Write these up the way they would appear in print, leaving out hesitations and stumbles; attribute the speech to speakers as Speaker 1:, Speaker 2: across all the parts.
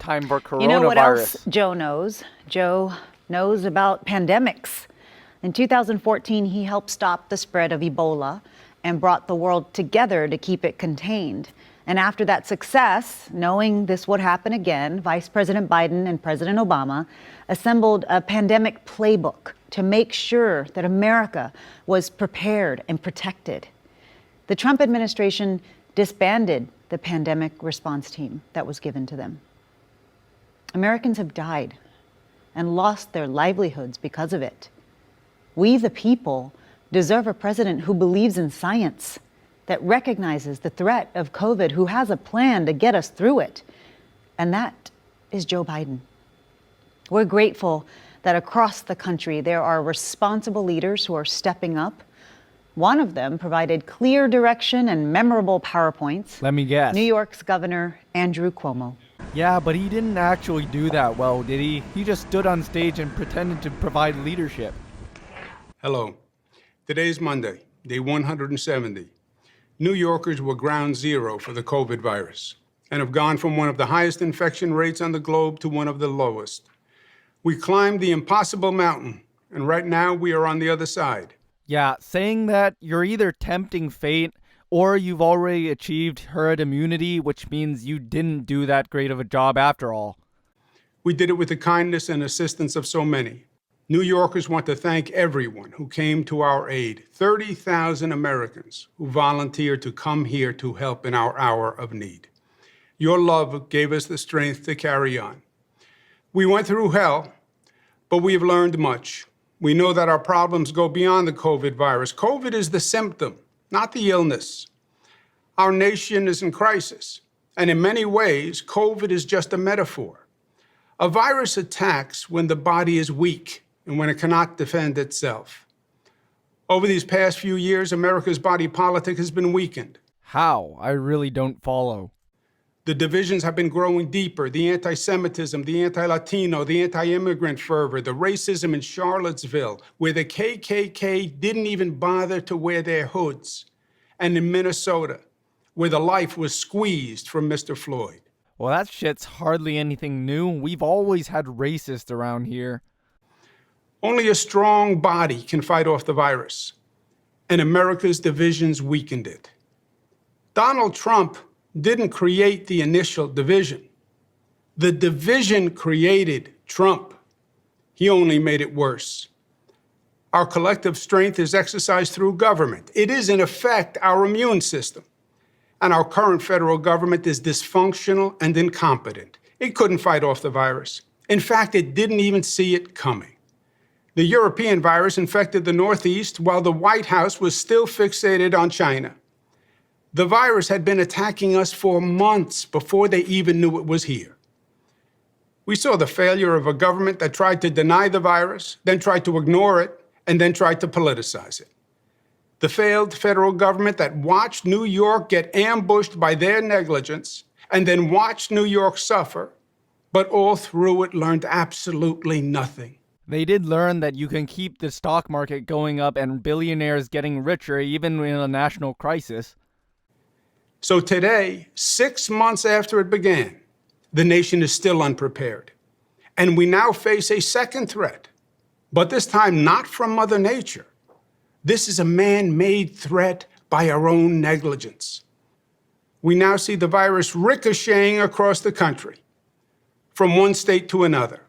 Speaker 1: time for coronavirus.
Speaker 2: You know what else Joe knows? Joe knows about pandemics. In 2014, he helped stop the spread of Ebola and brought the world together to keep it contained. And after that success, knowing this would happen again, Vice President Biden and President Obama assembled a pandemic playbook to make sure that America was prepared and protected. The Trump administration disbanded the pandemic response team that was given to them. Americans have died and lost their livelihoods because of it. We, the people, deserve a president who believes in science, that recognizes the threat of COVID, who has a plan to get us through it. And that is Joe Biden. We're grateful that across the country there are responsible leaders who are stepping up. One of them provided clear direction and memorable PowerPoints.
Speaker 1: Let me guess.
Speaker 2: New York's Governor Andrew Cuomo.
Speaker 1: Yeah, but he didn't actually do that well, did he? He just stood on stage and pretended to provide leadership.
Speaker 3: Hello. Today is Monday, day 170. New Yorkers were ground zero for the COVID virus and have gone from one of the highest infection rates on the globe to one of the lowest. We climbed the impossible mountain, and right now we are on the other side.
Speaker 1: Yeah, saying that you're either tempting fate or you've already achieved herd immunity, which means you didn't do that great of a job after all.
Speaker 3: We did it with the kindness and assistance of so many. New Yorkers want to thank everyone who came to our aid, 30,000 Americans who volunteered to come here to help in our hour of need. Your love gave us the strength to carry on. We went through hell, but we have learned much. We know that our problems go beyond the COVID virus. COVID is the symptom, not the illness. Our nation is in crisis, and in many ways, COVID is just a metaphor. A virus attacks when the body is weak and when it cannot defend itself. Over these past few years, America's body politic has been weakened.
Speaker 1: How? I really don't follow.
Speaker 3: The divisions have been growing deeper. The anti-Semitism, the anti-Latino, the anti-immigrant fervor, the racism in Charlottesville, where the KKK didn't even bother to wear their hoods. And in Minnesota, where the life was squeezed from Mr. Floyd.
Speaker 1: Well, that shit's hardly anything new. We've always had racists around here.
Speaker 3: Only a strong body can fight off the virus, and America's divisions weakened it. Donald Trump didn't create the initial division. The division created Trump. He only made it worse. Our collective strength is exercised through government. It is, in effect, our immune system. And our current federal government is dysfunctional and incompetent. It couldn't fight off the virus. In fact, it didn't even see it coming. The European virus infected the Northeast while the White House was still fixated on China. The virus had been attacking us for months before they even knew it was here. We saw the failure of a government that tried to deny the virus, then tried to ignore it, and then tried to politicize it. The failed federal government that watched New York get ambushed by their negligence and then watched New York suffer, but all through it learned absolutely nothing.
Speaker 1: They did learn that you can keep the stock market going up and billionaires getting richer even in a national crisis.
Speaker 3: So today, 6 months after it began, the nation is still unprepared. And we now face a second threat, but this time not from Mother Nature. This is a man-made threat by our own negligence. We now see the virus ricocheting across the country, from one state to another.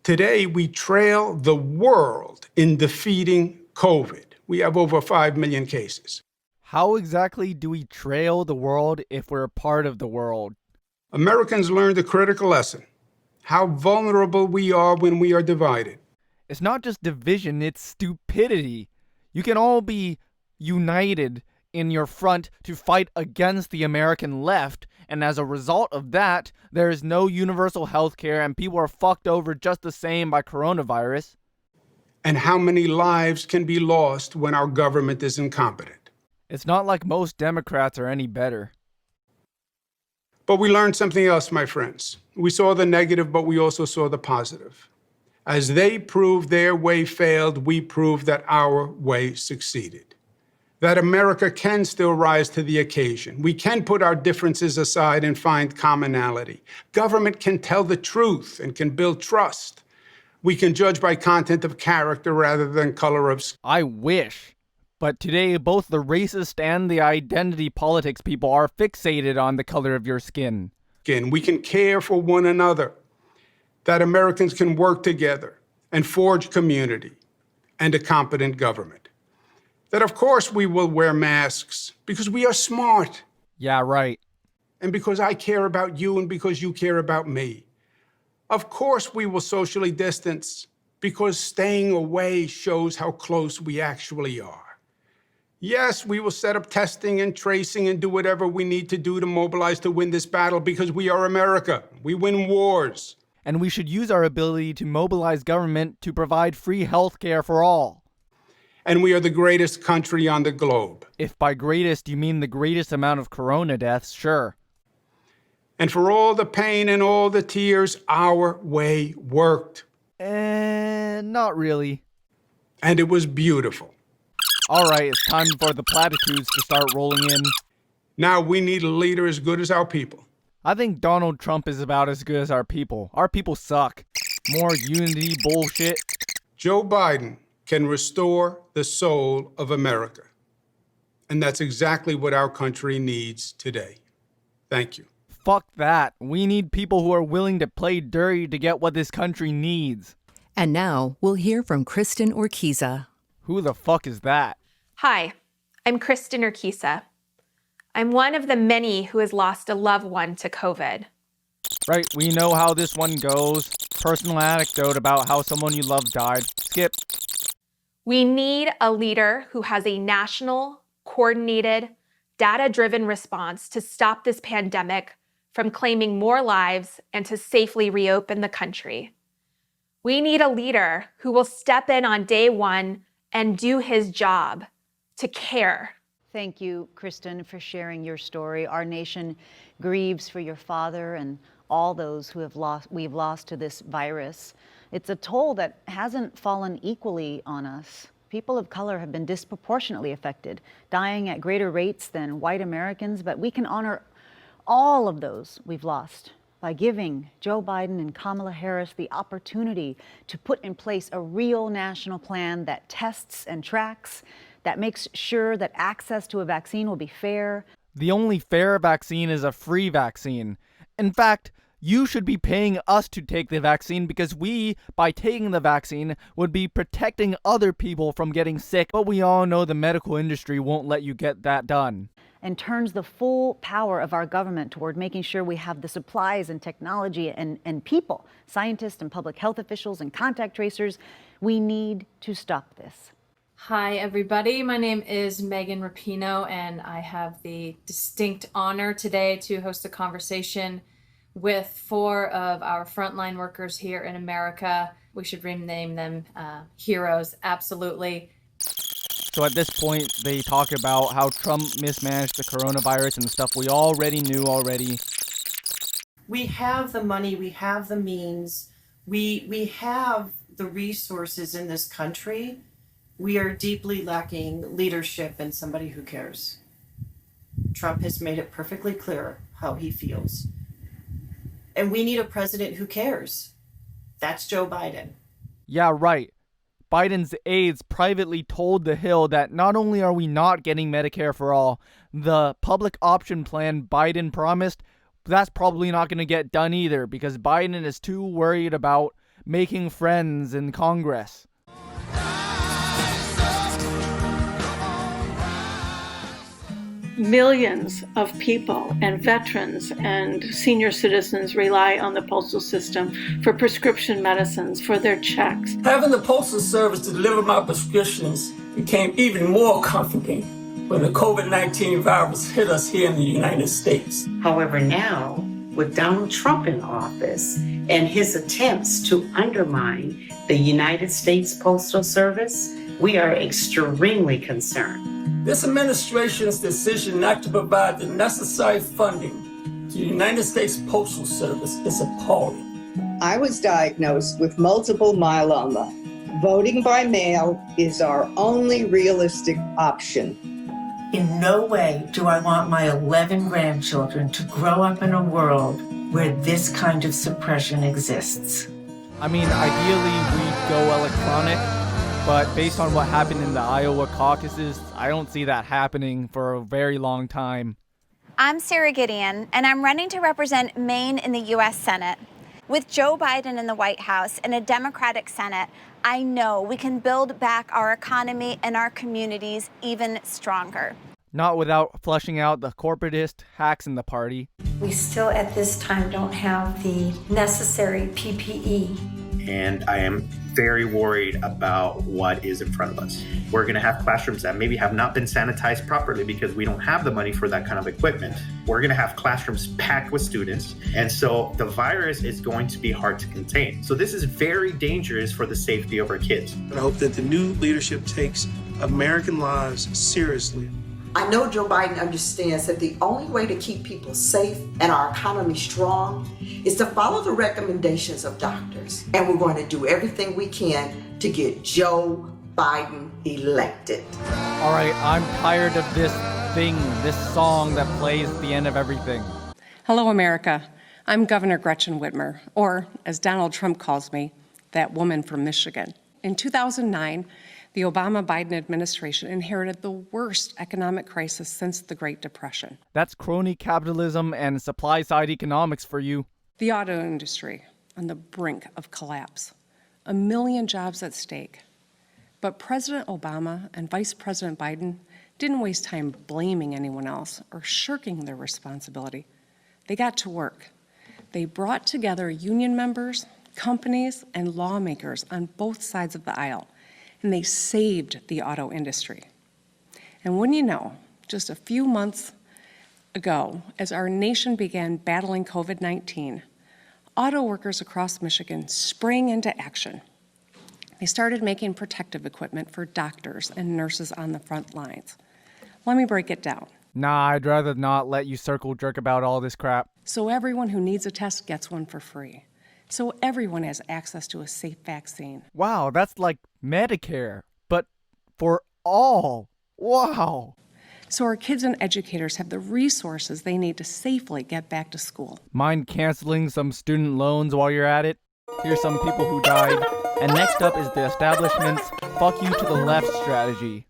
Speaker 3: Today, we trail the world in defeating COVID. We have over 5 million cases.
Speaker 1: How exactly do we trail the world if we're a part of the world?
Speaker 3: Americans learned a critical lesson: how vulnerable we are when we are divided.
Speaker 1: It's not just division, it's stupidity. You can all be united in your front to fight against the American left, and as a result of that, there is no universal health care and people are fucked over just the same by coronavirus.
Speaker 3: And how many lives can be lost when our government is incompetent?
Speaker 1: It's not like most Democrats are any better.
Speaker 3: But we learned something else, my friends. We saw the negative, but we also saw the positive. As they proved their way failed, we proved that our way succeeded. that America can still rise to the occasion. We can put our differences aside and find commonality. Government can tell the truth and can build trust. We can judge by content of character rather than color of skin.
Speaker 1: I wish. But today, both the racist and the identity politics people are fixated on the color of your skin.
Speaker 3: We can care for one another, that Americans can work together and forge community and a competent government. That, of course, we will wear masks because we are smart.
Speaker 1: Yeah, right.
Speaker 3: And because I care about you and because you care about me. Of course, we will socially distance because staying away shows how close we actually are. Yes, we will set up testing and tracing and do whatever we need to do to mobilize to win this battle because we are America. We win wars.
Speaker 1: And we should use our ability to mobilize government to provide free health care for all.
Speaker 3: And we are the greatest country on the globe.
Speaker 1: If by greatest you mean the greatest amount of corona deaths, sure.
Speaker 3: And for all the pain and all the tears, our way worked.
Speaker 1: Not really.
Speaker 3: And it was beautiful.
Speaker 1: All right, it's time for the platitudes to start rolling in.
Speaker 3: Now we need a leader as good as our people.
Speaker 1: I think Donald Trump is about as good as our people. Our people suck. More unity bullshit.
Speaker 3: Joe Biden can restore the soul of America. And that's exactly what our country needs today. Thank you.
Speaker 1: Fuck that. We need people who are willing to play dirty to get what this country needs.
Speaker 4: And now we'll hear from Kristen Urquiza.
Speaker 1: Who the fuck is that?
Speaker 5: Hi, I'm Kristen Urquiza. I'm one of the many who has lost a loved one to COVID.
Speaker 1: Right, we know how this one goes. Personal anecdote about how someone you love died. Skip.
Speaker 5: We need a leader who has a national, coordinated, data-driven response to stop this pandemic from claiming more lives and to safely reopen the country. We need a leader who will step in on day one and do his job, to care.
Speaker 2: Thank you, Kristen, for sharing your story. Our nation grieves for your father and all those who we've lost to this virus. It's a toll that hasn't fallen equally on us. People of color have been disproportionately affected, dying at greater rates than white Americans, but we can honor all of those we've lost by giving Joe Biden and Kamala Harris the opportunity to put in place a real national plan that tests and tracks, that makes sure that access to a vaccine will be fair.
Speaker 1: The only fair vaccine is a free vaccine. In fact, you should be paying us to take the vaccine because we, by taking the vaccine, would be protecting other people from getting sick. But we all know the medical industry won't let you get that done.
Speaker 2: And turns the full power of our government toward making sure we have the supplies and technology and people, scientists and public health officials and contact tracers. We need to stop this.
Speaker 6: Hi, everybody. My name is Megan Rapinoe, and I have the distinct honor today to host a conversation with 4 of our frontline workers here in America. We should rename them heroes, absolutely.
Speaker 1: So at this point, they talk about how Trump mismanaged the coronavirus and stuff we already knew already.
Speaker 7: We have the money, we have the means, we have the resources in this country. We are deeply lacking leadership and somebody who cares. Trump has made it perfectly clear how he feels. And we need a president who cares. That's Joe Biden.
Speaker 1: Yeah, right. Biden's aides privately told The Hill that not only are we not getting Medicare for all, the public option plan Biden promised, that's probably not going to get done either because Biden is too worried about making friends in Congress.
Speaker 8: Millions of people and veterans and senior citizens rely on the postal system for prescription medicines, for their checks.
Speaker 9: Having the Postal Service deliver my prescriptions became even more comforting when the COVID-19 virus hit us here in the United States.
Speaker 10: However, now, with Donald Trump in office and his attempts to undermine the United States Postal Service, we are extremely concerned.
Speaker 9: This administration's decision not to provide the necessary funding to the United States Postal Service is appalling.
Speaker 11: I was diagnosed with multiple myeloma. Voting by mail is our only realistic option.
Speaker 12: In no way do I want my 11 grandchildren to grow up in a world where this kind of suppression exists.
Speaker 1: I mean, ideally we'd go electronic, but based on what happened in the Iowa caucuses, I don't see that happening for a very long time.
Speaker 13: I'm Sarah Gideon, and I'm running to represent Maine in the U.S. Senate. With Joe Biden in the White House and a Democratic Senate, I know we can build back our economy and our communities even stronger.
Speaker 1: Not without flushing out the corporatist hacks in the party.
Speaker 14: We still at this time don't have the necessary PPE.
Speaker 15: And I am very worried about what is in front of us. We're going to have classrooms that maybe have not been sanitized properly because we don't have the money for that kind of equipment. We're going to have classrooms packed with students. And so the virus is going to be hard to contain. So this is very dangerous for the safety of our kids.
Speaker 16: I hope that the new leadership takes American lives seriously.
Speaker 17: I know Joe Biden understands that the only way to keep people safe and our economy strong is to follow the recommendations of doctors. And we're going to do everything we can to get Joe Biden elected.
Speaker 1: All right, I'm tired of this song that plays at the end of everything.
Speaker 18: Hello, America. I'm Governor Gretchen Whitmer, or as Donald Trump calls me, that woman from Michigan. In 2009, the Obama-Biden administration inherited the worst economic crisis since the Great Depression.
Speaker 1: That's crony capitalism and supply-side economics for you.
Speaker 18: The auto industry on the brink of collapse. 1 million jobs at stake. But President Obama and Vice President Biden didn't waste time blaming anyone else or shirking their responsibility. They got to work. They brought together union members, companies, and lawmakers on both sides of the aisle, and they saved the auto industry. And wouldn't you know, just a few months ago, as our nation began battling COVID-19, auto workers across Michigan sprang into action. They started making protective equipment for doctors and nurses on the front lines. Let me break it down.
Speaker 1: Nah, I'd rather not let you circle jerk about all this crap.
Speaker 18: So everyone who needs a test gets one for free. So everyone has access to a safe vaccine.
Speaker 1: Wow, that's like Medicare, but for all. Wow.
Speaker 18: So our kids and educators have the resources they need to safely get back to school.
Speaker 1: Mind canceling some student loans while you're at it? Here's some people who died. And next up is the establishment's fuck you to the left strategy.